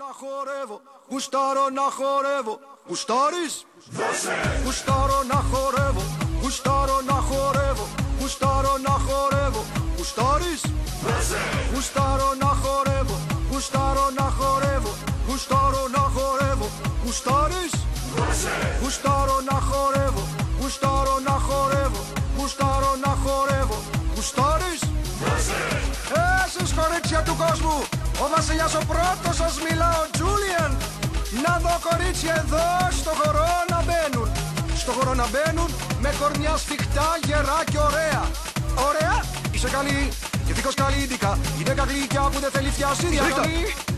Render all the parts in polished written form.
να χορεύω, γουστάρω να χορεύω. Γουστάρεις? Γουστάρω να χορεύω, γουστάρω να χορεύω, γουστάρω να χορεύω. Γουστάρεις? Γουστάρω να χορεύω, γουστάρω να χορεύω, γουστάρω να χορεύω. Γουστάρεις? Γουστάρω να χορεύω, γουστάρω να χορεύω, γουστάρω να χορεύω. Γουστάρεις? Εσείς κορίτσια του κόσμου, ο βασιλιάς ο πρώτος σας μιλά, ο Τζούλιαν. Να δω κορίτσια εδώ στο χορό να μπαίνουν. Στο χορό να μπαίνουν με κορμιά σφιχτά, γερά και ωραία. Ωραία, είσαι καλή και δίχως καλύντικα. Η δέκα γλυκιά που δεν θέλει φτιασίδια.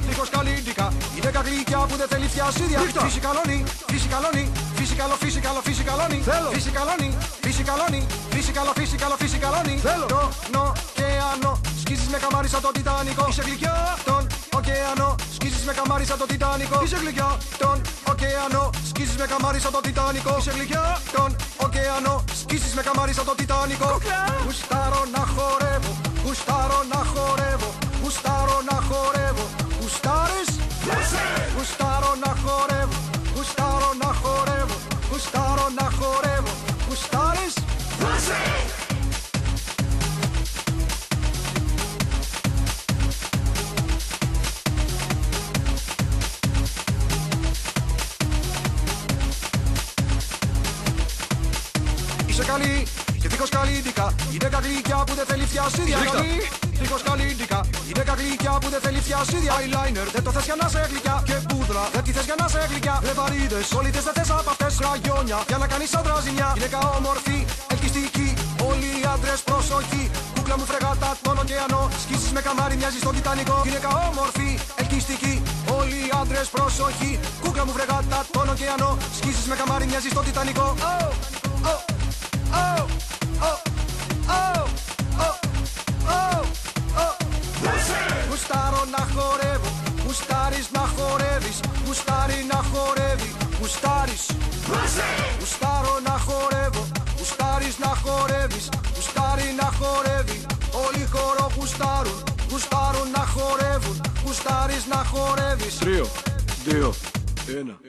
Δίχως καλύντικα, η δέκα γλυκιά που δεν θέλει φτιασίδια. Φύση καλώνει, φύση καλώνει, φύση καλό, φύση καλό, φύση καλώνει. Φύση καλώνει, φύση καλώνει, φύση καλό, φύση καλό, φύση καλώνει. Τον ωκεανό σκίζεις με καμάρι σαν το Τιτάνικο. Είσαι γλυκιά τον ωκεανό σκίζεις με καμάρι σαν το Τιτάνικο. Είσαι γλυκιά τον ωκεανό σκίζεις με καμάρι σαν το Τιτάνικο. Είσαι γλυκιά τον ωκεανό σκίζεις με καμάρι σαν το Τιτάνικο. Γουστάρω να χορεύω, γουστάρω να χορεύω, γουστάρω να χορεύω. Γουστάρεις? Γουστάρω να χορεύω, γουστάρω να χορεύω, γουστάρω να χορεύω. Γουστάρεις? Είσαι καλή και δίχως καλύντικα. Η δέκα γλυκιά που δεν θέλει φτιασίδια. Δίχως καλύντικα. Η δέκα γλυκιά που δεν θέλει φτιασίδια. Eyeliner δεν το θες για να σε γλυκιά. Και πούδρα δεν τη θες για να σε γλυκιά. Λεβαρίδες όλιτες δεν θες από αυτές. Ραγιόνια για να κάνεις άντρα ζημιά. Γυναίκα όμορφη, ελκυστική. Όλοι οι άντρες προσοχή. Κούκλα μου φρεγάτα τον ωκεανό. Σκίσεις με καμάρι, μοιάζει στον Τιτανικό. Γυναίκα όμορφη, ελκυστική. Όλοι οι άντρες προσοχή. Κούκλα μου φρεγάτα τον ωκεανό. Σκίσεις με καμάρι, μοιάζει στον Τιτανικό. Γουστάρω να χορεύω, γουστάρεις να χορεύεις, γουστάρει να χορεύει, γουστάρεις. Γουστάρω να χορεύω, γουστάρεις να χορεύεις, γουστάρει να χορεύει. Όλοι χορό γουστάρουν, γουστάρουν να χορεύουν, γουστάρεις να χορεύεις. 3, 2, 1.